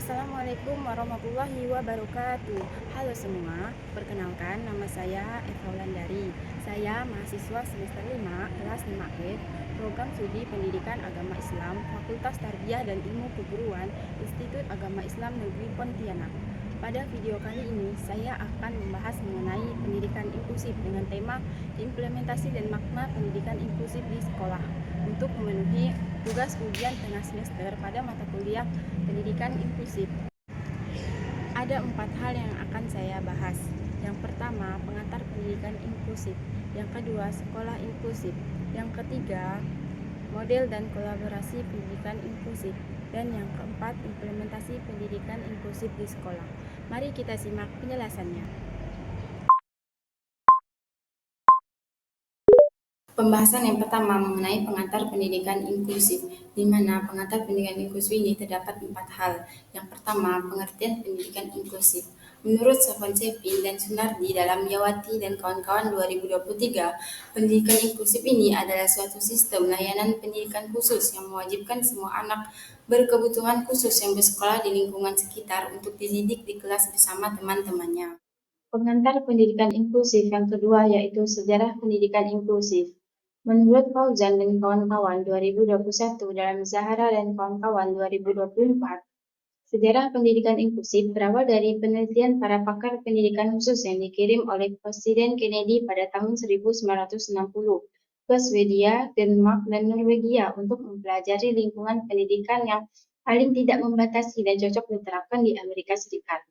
Assalamualaikum warahmatullahi wabarakatuh. Halo semua, perkenalkan nama saya Eva Wulandari. Saya mahasiswa semester 5, kelas 5E, Program Studi Pendidikan Agama Islam, Fakultas Tarbiyah dan Ilmu Keguruan, Institut Agama Islam Negeri Pontianak. Pada video kali ini, saya akan membahas mengenai pendidikan inklusif dengan tema implementasi dan makna pendidikan inklusif di sekolah untuk memenuhi tugas ujian tengah semester pada mata kuliah pendidikan inklusif. Ada 4 hal yang akan saya bahas. Yang pertama, pengantar pendidikan inklusif. Yang kedua, sekolah inklusif. Yang ketiga, model dan kolaborasi pendidikan inklusif. Dan yang keempat, implementasi pendidikan inklusif di sekolah. Mari kita simak penjelasannya. Pembahasan yang pertama mengenai pengantar pendidikan inklusif, di mana pengantar pendidikan inklusif ini terdapat 4 hal. Yang pertama, pengertian pendidikan inklusif. Menurut Sofwan Sepin dan Sunardi dalam Yawati dan kawan-kawan 2023, pendidikan inklusif ini adalah suatu sistem layanan pendidikan khusus yang mewajibkan semua anak berkebutuhan khusus yang bersekolah di lingkungan sekitar untuk dididik di kelas bersama teman-temannya. Pengantar pendidikan inklusif yang kedua yaitu sejarah pendidikan inklusif. Menurut Fauzan dan kawan-kawan 2021 dalam Zahara dan kawan-kawan 2024, sejarah pendidikan inklusif berawal dari penelitian para pakar pendidikan khusus yang dikirim oleh Presiden Kennedy pada tahun 1960 ke Swedia, Denmark, dan Norwegia untuk mempelajari lingkungan pendidikan yang paling tidak membatasi dan cocok diterapkan di Amerika Serikat.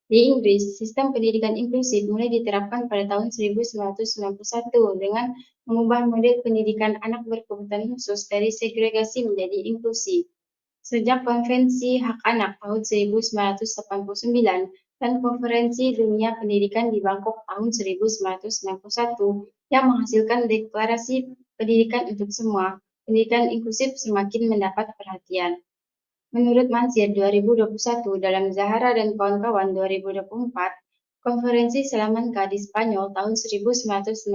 Di Inggris, sistem pendidikan inklusif mulai diterapkan pada tahun 1991 dengan mengubah model pendidikan anak berkebutuhan khusus dari segregasi menjadi inklusi. Sejak Konvensi Hak Anak tahun 1989 dan Konferensi Dunia Pendidikan di Bangkok tahun 1991 yang menghasilkan Deklarasi Pendidikan untuk Semua, pendidikan inklusif semakin mendapat perhatian. Menurut Mansir 2021 dalam Zahara dan kawan-kawan 2024, Konferensi Salamanca di Spanyol tahun 1994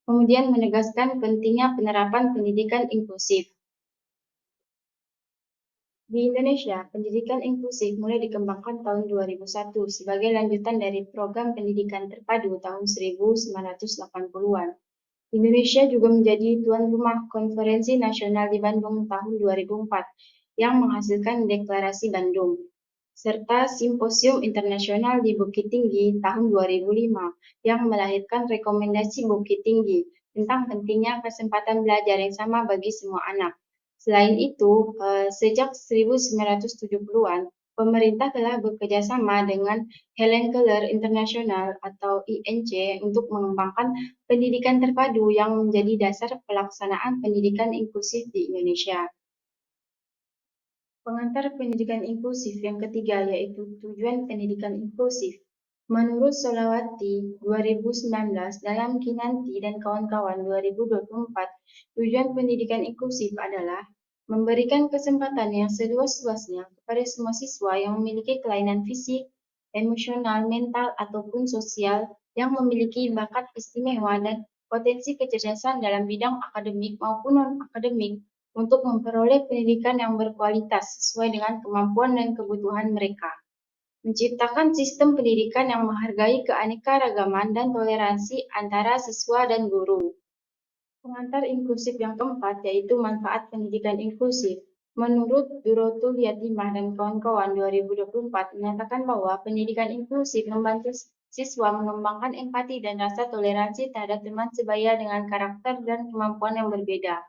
kemudian menegaskan pentingnya penerapan pendidikan inklusif. Di Indonesia, pendidikan inklusif mulai dikembangkan tahun 2001 sebagai lanjutan dari program pendidikan terpadu tahun 1980-an. Indonesia juga menjadi tuan rumah Konferensi Nasional di Bandung tahun 2004 yang menghasilkan Deklarasi Bandung, serta Simposium Internasional di Bukit Tinggi tahun 2005 yang melahirkan Rekomendasi Bukit Tinggi tentang pentingnya kesempatan belajar yang sama bagi semua anak. Selain itu, sejak 1970-an, pemerintah telah bekerja sama dengan Helen Keller International atau INC untuk mengembangkan pendidikan terpadu yang menjadi dasar pelaksanaan pendidikan inklusif di Indonesia. Pengantar pendidikan inklusif yang ketiga yaitu tujuan pendidikan inklusif. Menurut Solawati 2019 dalam Kinanti dan kawan-kawan 2024, tujuan pendidikan inklusif adalah memberikan kesempatan yang seluas-luasnya kepada semua siswa yang memiliki kelainan fisik, emosional, mental, ataupun sosial yang memiliki bakat istimewa dan potensi kecerdasan dalam bidang akademik maupun non-akademik untuk memperoleh pendidikan yang berkualitas sesuai dengan kemampuan dan kebutuhan mereka. Menciptakan sistem pendidikan yang menghargai keanekaragaman dan toleransi antara siswa dan guru. Pengantar inklusif yang keempat yaitu manfaat pendidikan inklusif. Menurut Durotul Yatimah dan kawan-kawan 2024 menyatakan bahwa pendidikan inklusif membantu siswa mengembangkan empati dan rasa toleransi terhadap teman sebaya dengan karakter dan kemampuan yang berbeda.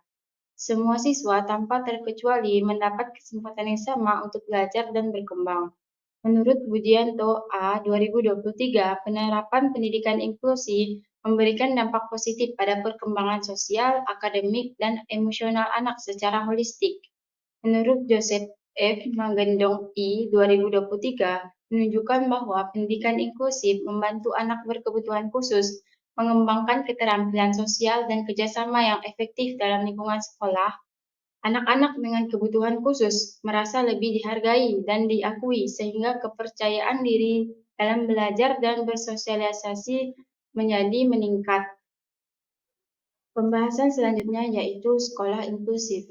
Semua siswa tanpa terkecuali mendapat kesempatan yang sama untuk belajar dan berkembang. Menurut Budianto A. 2023, penerapan pendidikan inklusi memberikan dampak positif pada perkembangan sosial, akademik, dan emosional anak secara holistik. Menurut Joseph F. Magendong I. 2023, menunjukkan bahwa pendidikan inklusif membantu anak berkebutuhan khusus mengembangkan keterampilan sosial dan kerjasama yang efektif dalam lingkungan sekolah. Anak-anak dengan kebutuhan khusus merasa lebih dihargai dan diakui sehingga kepercayaan diri dalam belajar dan bersosialisasi menjadi meningkat. Pembahasan selanjutnya yaitu sekolah inklusif,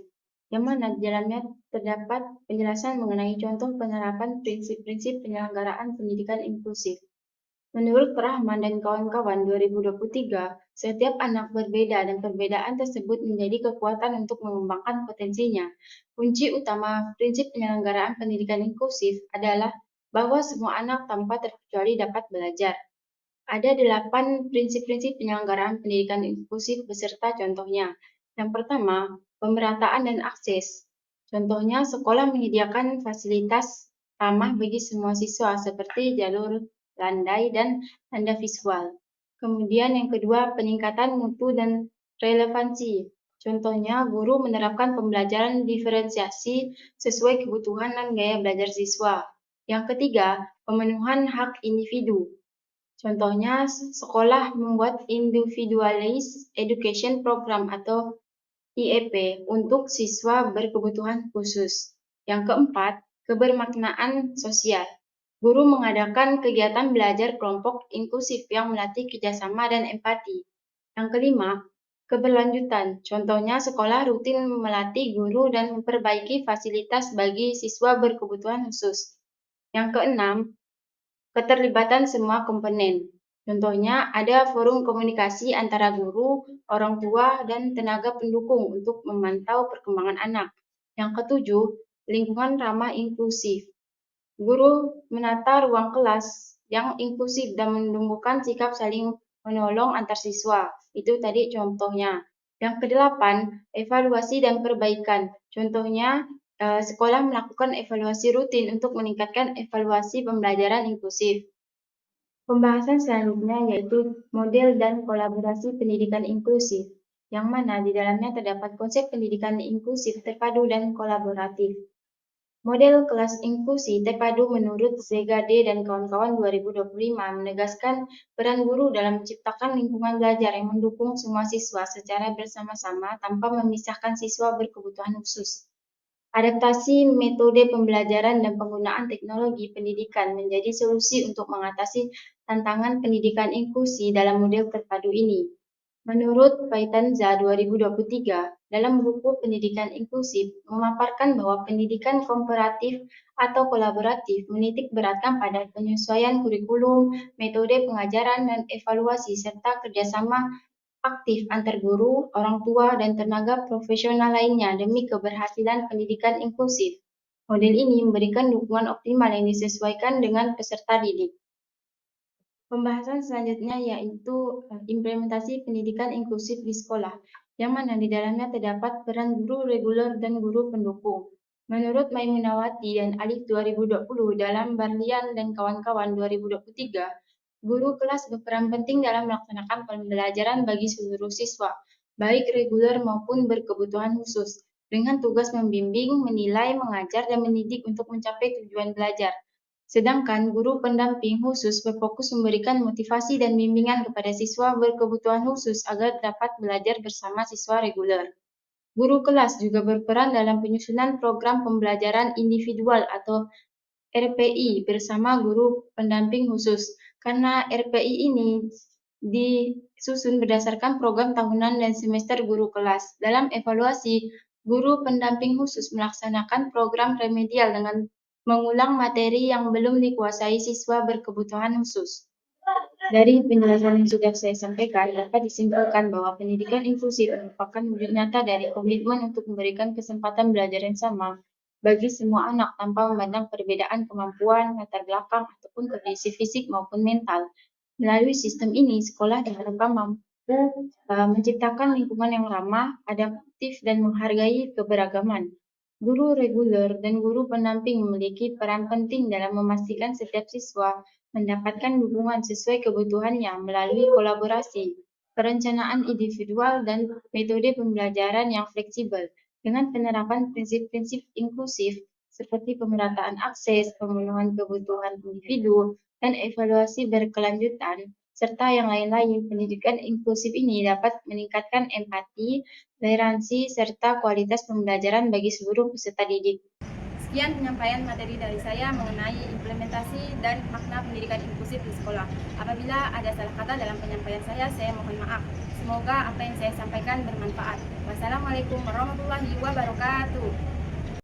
yang mana di dalamnya terdapat penjelasan mengenai contoh penerapan prinsip-prinsip penyelenggaraan pendidikan inklusif. Menurut Rahman dan kawan-kawan 2023, setiap anak berbeda dan perbedaan tersebut menjadi kekuatan untuk mengembangkan potensinya. Kunci utama prinsip penyelenggaraan pendidikan inklusif adalah bahwa semua anak tanpa terkecuali dapat belajar. Ada 8 prinsip-prinsip penyelenggaraan pendidikan inklusif beserta contohnya. Yang pertama, pemerataan dan akses. Contohnya, sekolah menyediakan fasilitas ramah bagi semua siswa seperti jalur landai dan tanda visual. Kemudian yang kedua, peningkatan mutu dan relevansi. Contohnya, guru menerapkan pembelajaran diferensiasi sesuai kebutuhan dan gaya belajar siswa. Yang ketiga, pemenuhan hak individu. Contohnya, sekolah membuat Individualized Education Program atau IEP untuk siswa berkebutuhan khusus. Yang keempat, kebermaknaan sosial. Guru mengadakan kegiatan belajar kelompok inklusif yang melatih kerjasama dan empati. Yang kelima, keberlanjutan. Contohnya, sekolah rutin melatih guru dan memperbaiki fasilitas bagi siswa berkebutuhan khusus. Yang keenam, keterlibatan semua komponen. Contohnya, ada forum komunikasi antara guru, orang tua, dan tenaga pendukung untuk memantau perkembangan anak. Yang ketujuh, lingkungan ramah inklusif. Guru menata ruang kelas yang inklusif dan menumbuhkan sikap saling menolong antar siswa. Itu tadi contohnya. Yang kedelapan, evaluasi dan perbaikan. Contohnya, sekolah melakukan evaluasi rutin untuk meningkatkan evaluasi pembelajaran inklusif. Pembahasan selanjutnya yaitu model dan kolaborasi pendidikan inklusif, yang mana di dalamnya terdapat konsep pendidikan inklusif terpadu dan kolaboratif. Model kelas inklusi terpadu menurut Zegade dan kawan-kawan 2025 menegaskan peran guru dalam menciptakan lingkungan belajar yang mendukung semua siswa secara bersama-sama tanpa memisahkan siswa berkebutuhan khusus. Adaptasi metode pembelajaran dan penggunaan teknologi pendidikan menjadi solusi untuk mengatasi tantangan pendidikan inklusi dalam model terpadu ini. Menurut Paitanza 2023, dalam buku Pendidikan Inklusif memaparkan bahwa pendidikan komparatif atau kolaboratif menitik beratkan pada penyesuaian kurikulum, metode pengajaran, dan evaluasi serta kerjasama aktif antar guru, orang tua, dan tenaga profesional lainnya demi keberhasilan pendidikan inklusif. Model ini memberikan dukungan optimal yang disesuaikan dengan peserta didik. Pembahasan selanjutnya yaitu implementasi pendidikan inklusif di sekolah, yang mana di dalamnya terdapat peran guru reguler dan guru pendukung. Menurut Maimunawati dan Alif 2020 dalam Barlian dan kawan-kawan 2023, guru kelas berperan penting dalam melaksanakan pembelajaran bagi seluruh siswa, baik reguler maupun berkebutuhan khusus, dengan tugas membimbing, menilai, mengajar, dan mendidik untuk mencapai tujuan belajar. Sedangkan guru pendamping khusus berfokus memberikan motivasi dan bimbingan kepada siswa berkebutuhan khusus agar dapat belajar bersama siswa reguler. Guru kelas juga berperan dalam penyusunan program pembelajaran individual atau RPI bersama guru pendamping khusus. Karena RPI ini disusun berdasarkan program tahunan dan semester guru kelas. Dalam evaluasi, guru pendamping khusus melaksanakan program remedial dengan mengulang materi yang belum dikuasai siswa berkebutuhan khusus. Dari penjelasan yang sudah saya sampaikan, dapat disimpulkan bahwa pendidikan inklusif merupakan wujud nyata dari komitmen untuk memberikan kesempatan belajar yang sama bagi semua anak tanpa memandang perbedaan kemampuan, latar belakang, ataupun kondisi fisik maupun mental. Melalui sistem ini, sekolah diharapkan mampu menciptakan lingkungan yang ramah, adaptif, dan menghargai keberagaman. Guru reguler dan guru pendamping memiliki peran penting dalam memastikan setiap siswa mendapatkan dukungan sesuai kebutuhannya melalui kolaborasi, perencanaan individual, dan metode pembelajaran yang fleksibel. Dengan penerapan prinsip-prinsip inklusif seperti pemerataan akses, pemenuhan kebutuhan individu, dan evaluasi berkelanjutan, serta yang lain-lain, pendidikan inklusif ini dapat meningkatkan empati, toleransi, serta kualitas pembelajaran bagi seluruh peserta didik. Sekian penyampaian materi dari saya mengenai implementasi dan makna pendidikan inklusif di sekolah. Apabila ada salah kata dalam penyampaian saya mohon maaf. Semoga apa yang saya sampaikan bermanfaat. Wassalamualaikum warahmatullahi wabarakatuh.